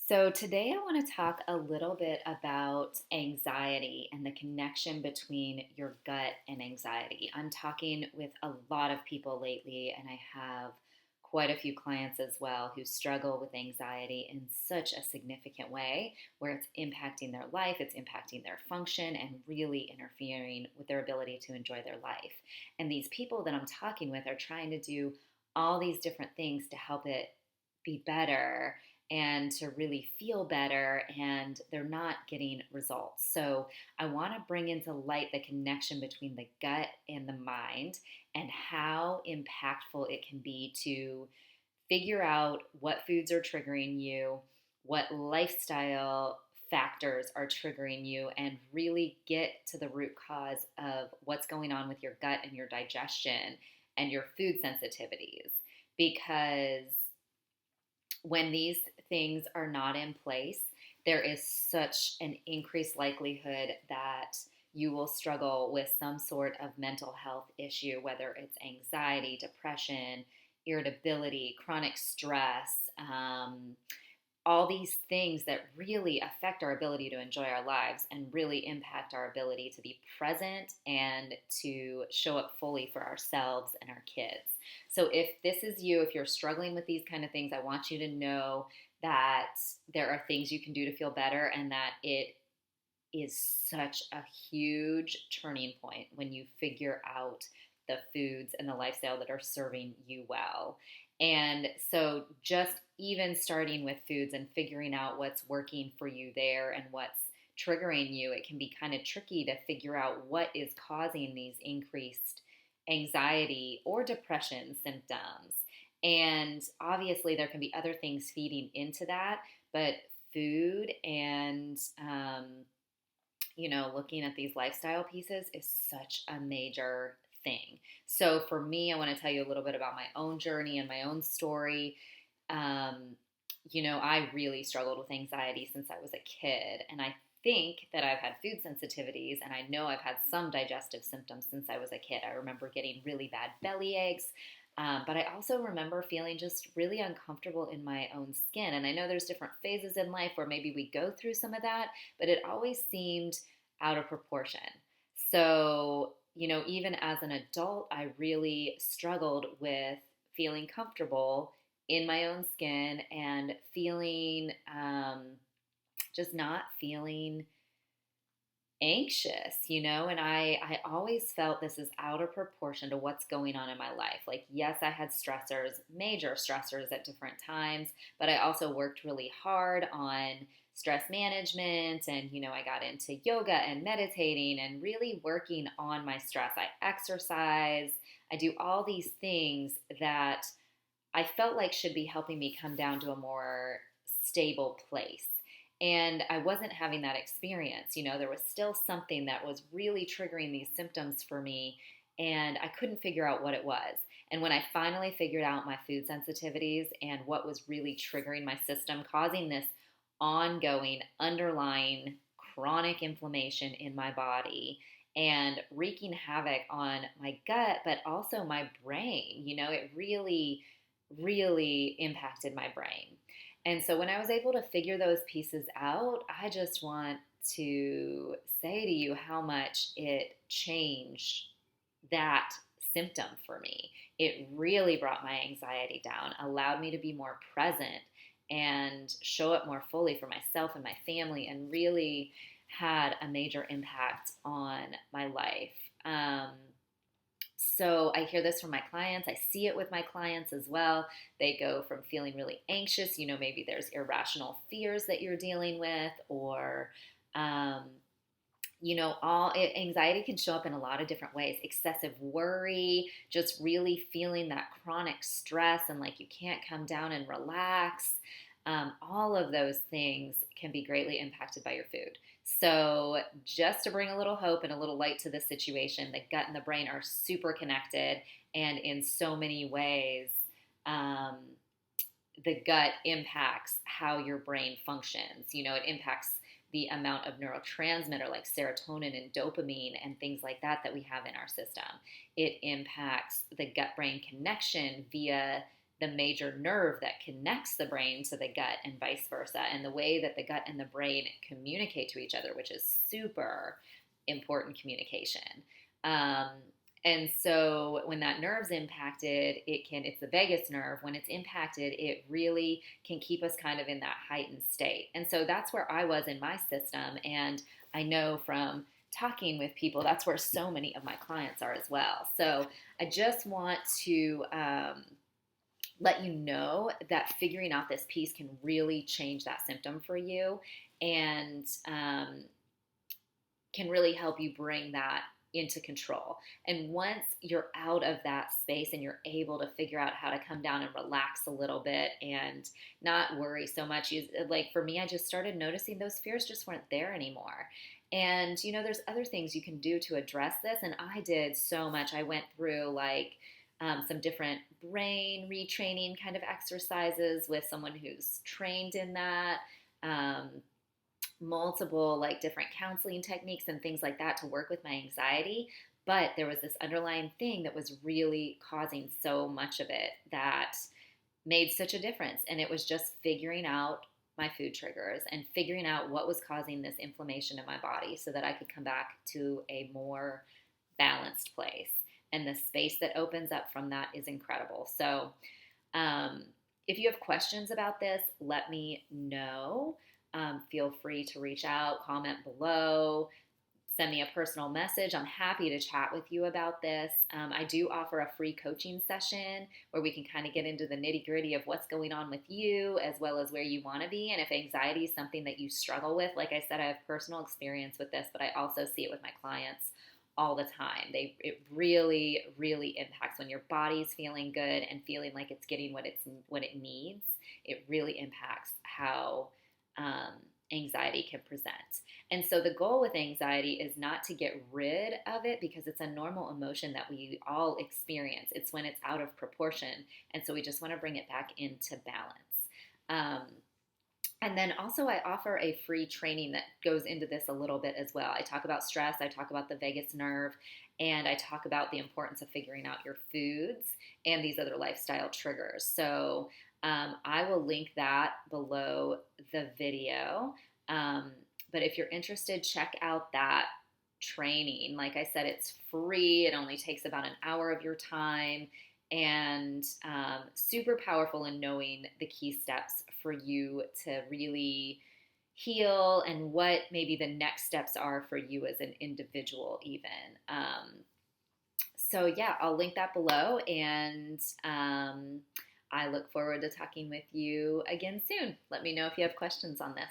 So, today I want to talk a little bit about anxiety and the connection between your gut and anxiety. I'm talking with a lot of people lately, and I have quite a few clients as well who struggle with anxiety in such a significant way where it's impacting their life, it's impacting their function, and really interfering with their ability to enjoy their life. And these people that I'm talking with are trying to do all these different things to help it be better and to really feel better, and they're not getting results. So, I want to bring into light the connection between the gut and the mind and how impactful it can be to figure out what foods are triggering you, what lifestyle factors are triggering you, and really get to the root cause of what's going on with your gut and your digestion and your food sensitivities. Because when these things are not in place, there is such an increased likelihood that you will struggle with some sort of mental health issue, whether it's anxiety, depression, irritability, chronic stress, all these things that really affect our ability to enjoy our lives and really impact our ability to be present and to show up fully for ourselves and our kids. So if this is you, if you're struggling with these kind of things, I want you to know that there are things you can do to feel better, and that it is such a huge turning point when you figure out the foods and the lifestyle that are serving you well. And so, just even starting with foods and figuring out what's working for you there and what's triggering you, it can be kind of tricky to figure out what is causing these increased anxiety or depression symptoms. And obviously, there can be other things feeding into that, but food and looking at these lifestyle pieces is such a major thing. So for me, I want to tell you a little bit about my own journey and my own story. Um, I really struggled with anxiety since I was a kid, and I think that I've had food sensitivities, and I know I've had some digestive symptoms since I was a kid. I remember getting really bad belly aches, but I also remember feeling just really uncomfortable in my own skin. And I know there's different phases in life where maybe we go through some of that, but it always seemed out of proportion. So, even as an adult, I really struggled with feeling comfortable in my own skin and feeling just not feeling anxious, and I always felt this is out of proportion to what's going on in my life. Like, yes, I had stressors, major stressors at different times, but I also worked really hard on stress management, and I got into yoga and meditating and really working on my stress. I exercise, I do all these things that I felt like should be helping me come down to a more stable place. And I wasn't having that experience. There was still something that was really triggering these symptoms for me, and I couldn't figure out what it was. And when I finally figured out my food sensitivities and what was really triggering my system, causing this ongoing, underlying chronic inflammation in my body and wreaking havoc on my gut, but also my brain, it really, really impacted my brain. And so when I was able to figure those pieces out, I just want to say to you how much it changed that symptom for me. It really brought my anxiety down, allowed me to be more present and show up more fully for myself and my family, and really had a major impact on my life. So I hear this from my clients. I see it with my clients as well. They go from feeling really anxious, maybe there's irrational fears that you're dealing with, or, all anxiety can show up in a lot of different ways. Excessive worry, just really feeling that chronic stress and like you can't come down and relax. All of those things can be greatly impacted by your food. So just to bring a little hope and a little light to this situation, the gut and the brain are super connected, and in so many ways, um, the gut impacts how your brain functions. It impacts the amount of neurotransmitter like serotonin and dopamine and things like that we have in our system. It impacts the gut-brain connection via the major nerve that connects the brain to the gut and vice versa, and the way that the gut and the brain communicate to each other, which is super important communication. Um, and so when that nerve's impacted, it's the vagus nerve. When it's impacted, it really can keep us kind of in that heightened state. And so that's where I was in my system. And I know from talking with people, that's where so many of my clients are as well. So I just want to let you know that figuring out this piece can really change that symptom for you, and can really help you bring that into control. And once you're out of that space and you're able to figure out how to come down and relax a little bit and not worry so much, like for me, I just started noticing those fears just weren't there anymore. And there's other things you can do to address this, and I did so much. I went through like some different brain retraining kind of exercises with someone who's trained in that. Multiple like different counseling techniques and things like that to work with my anxiety, but there was this underlying thing that was really causing so much of it that made such a difference, and it was just figuring out my food triggers and figuring out what was causing this inflammation in my body so that I could come back to a more balanced place, and the space that opens up from that is incredible. So if you have questions about this, let me know. Feel free to reach out, comment below, send me a personal message. I'm happy to chat with you about this. I do offer a free coaching session where we can kind of get into the nitty-gritty of what's going on with you as well as where you want to be. And if anxiety is something that you struggle with, like I said, I have personal experience with this, but I also see it with my clients all the time. It really, really impacts when your body's feeling good and feeling like it's getting what it needs. It really impacts how anxiety can present. And so the goal with anxiety is not to get rid of it, because it's a normal emotion that we all experience. It's when it's out of proportion. And so we just want to bring it back into balance. And then also I offer a free training that goes into this a little bit as well. I talk about stress, I talk about the vagus nerve, and I talk about the importance of figuring out your foods and these other lifestyle triggers. So I will link that below the video. But if you're interested, check out that training. Like I said, it's free. It only takes about an hour of your time, and super powerful in knowing the key steps for you to really heal and what maybe the next steps are for you as an individual even. So yeah, I'll link that below, and I look forward to talking with you again soon. Let me know if you have questions on this.